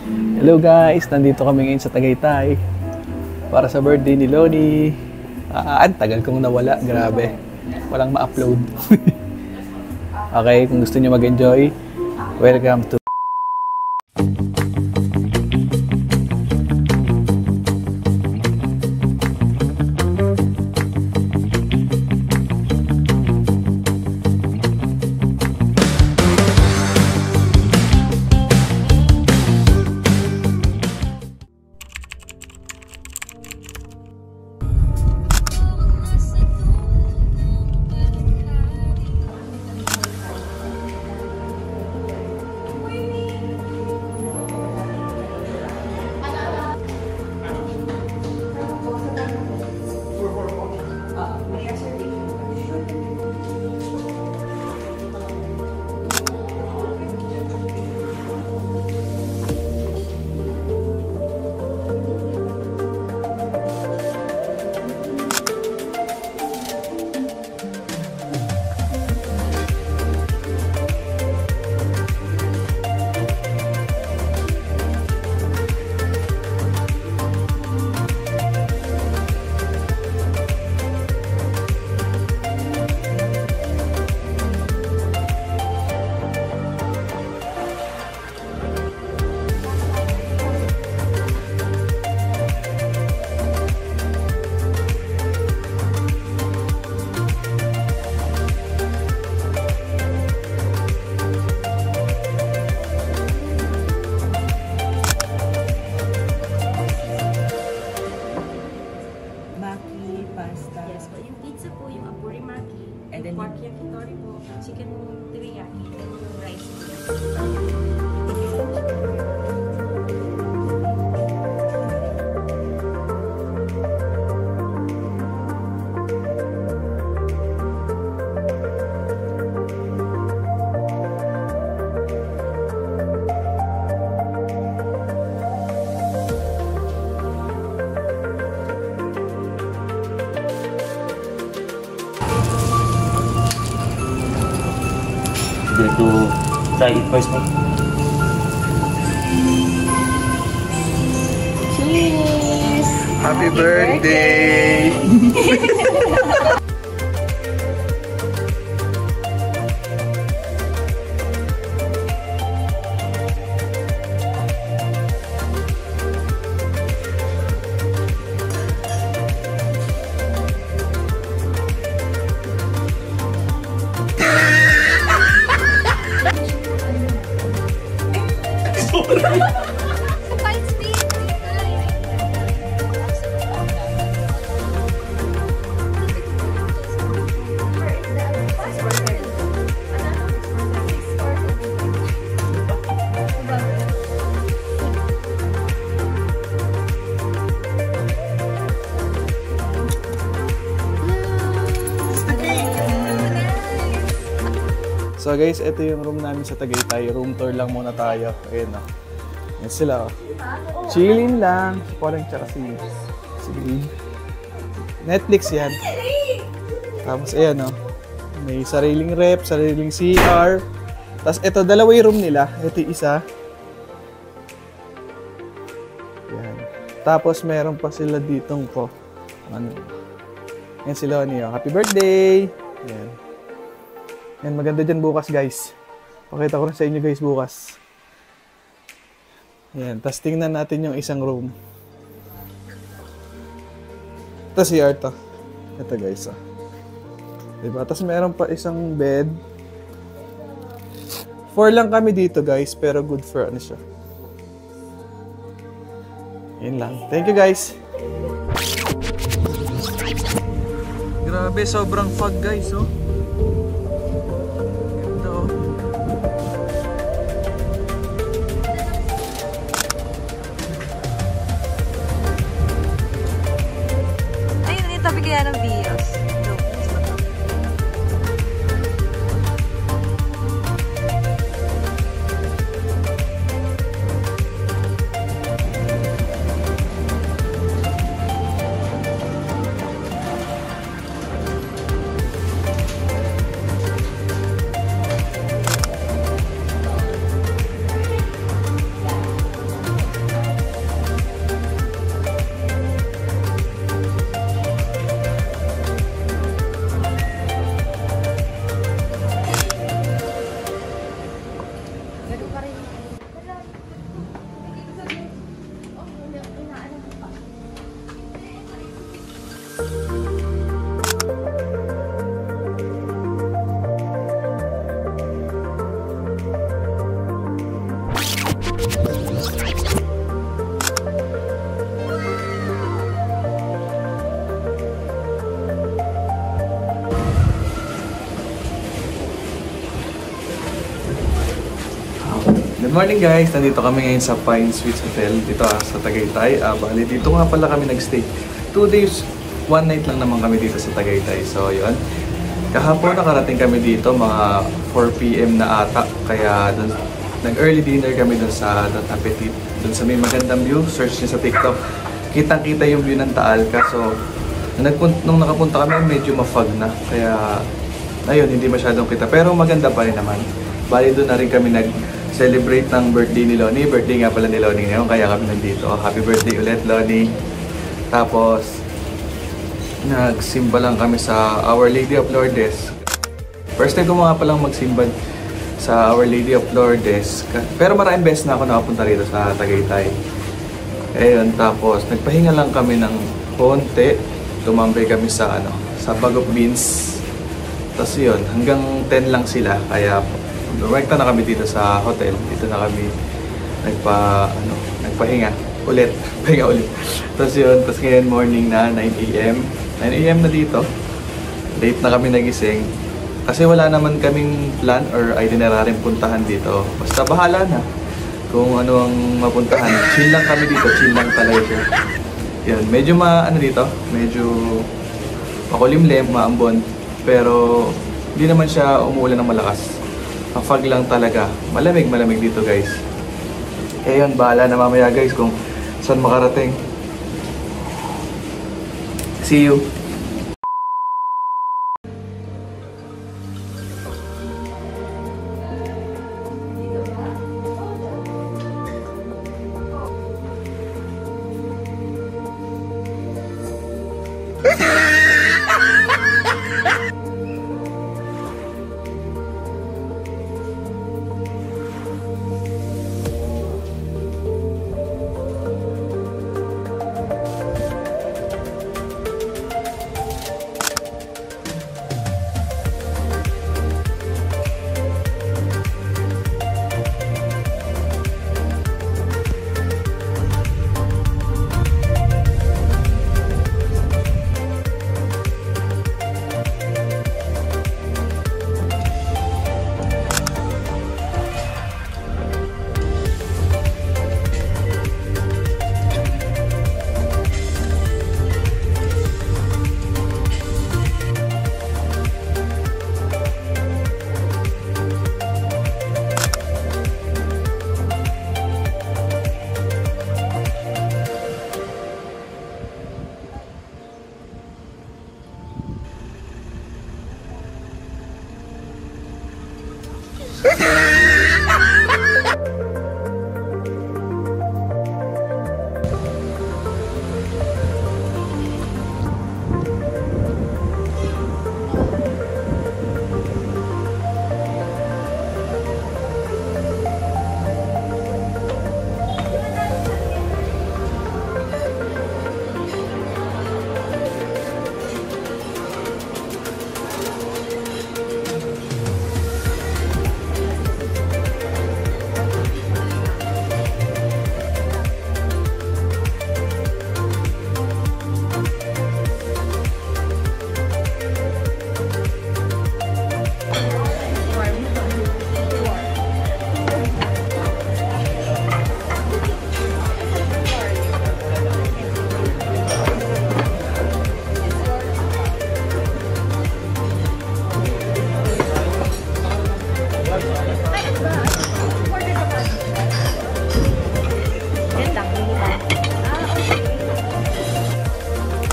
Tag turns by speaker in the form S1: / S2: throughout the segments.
S1: Hello guys, nandito kami ngayon sa Tagaytay para sa birthday ni Loni. Ang tagal kong nawala, grabe. Walang ma-upload. Okay, kung gusto niyo mag-enjoy, welcome to
S2: pork yakitori po, chicken teriyaki, rice.
S3: To try it first.
S2: Cheers!
S1: Happy birthday! So guys, ito yung room namin sa Tagaytay. Room tour lang muna tayo. Ayan na. Yan sila. Chilling lang. Parang tsaka si Netflix yan. Tapos ayan o. May sariling rep, sariling CR. Tapos ito, dalawa yung room nila. Ito yung isa. Yan. Tapos meron pa sila ditong po. Ano? Yan sila niyo. Happy birthday! Yan. Yan, maganda dyan bukas guys. Pakita ko rin sa inyo guys bukas. Yan, tapos tingnan natin yung isang room. Ito si Arta. Ito guys ah. Diba? Tapos meron pa isang bed. 4 lang kami dito guys, pero good for ano siya. Yan lang. Thank you guys. Grabe, sobrang fog guys oh.
S2: Tabi kaya ng Vios.
S1: morning guys! Nandito kami ngayon sa Pine Suites Hotel dito sa Tagaytay. Bali, dito nga pala kami nagstay. 2 days, 1 night lang naman kami dito sa Tagaytay. So yun, kahapon nakarating kami dito mga 4 PM na ata. Kaya dun, nag-early dinner kami dun sa Don Appetit. Dun sa may magandang view, search niyo sa TikTok. Kitang-kita yung view ng Taal. Kaso nung nakapunta kami medyo ma-fog na. Kaya ayun, hindi masyadong kita. Pero maganda pa rin naman. Bali, doon na rin kami nag-celebrate ng birthday ni Lonnie. Birthday nga pala ni Lonnie ngayon, kaya kami nandito. Happy birthday ulit, Lonnie. Tapos, nagsimba lang kami sa Our Lady of Lourdes. First time ko mga palang magsimba sa Our Lady of Lourdes. Pero maraming beses na ako nakapunta rito sa Tagaytay. Ayun, tapos nagpahinga lang kami ng konti. Tumambay kami sa Bagok Beans. Tapos yun, hanggang 10 lang sila. Kaya lumekta na kami dito sa hotel. Dito na kami nagpahinga ulit. Pahinga ulit. Tapos yun, tapos ngayon morning na, 9 AM. 9 AM na dito. Late na kami nagising. Kasi wala naman kaming plan or itinerary puntahan dito. Basta bahala na kung ano ang mapuntahan. Chill lang kami dito. Chill lang talaga siya. Yan, medyo dito. Medyo makulimlim, maambon. Pero hindi naman siya umuulan ng malakas. Fog lang talaga. Malamig dito guys. Eh yun, bahala na mamaya guys kung saan makarating. See you!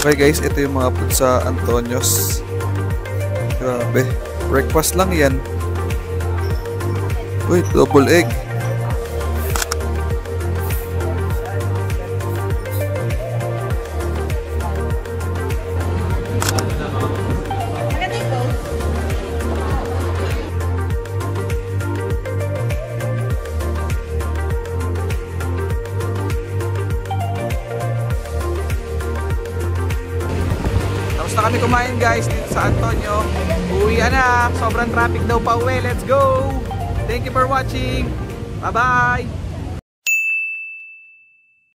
S1: Okay guys, ito yung mga food sa Antonio's. Grabe. Breakfast lang yan. Uy, double egg.
S4: Na kami kumain guys dito sa Antonio. Uwi na. Sobrang traffic daw pa uwi. Let's go! Thank you for watching. Bye bye!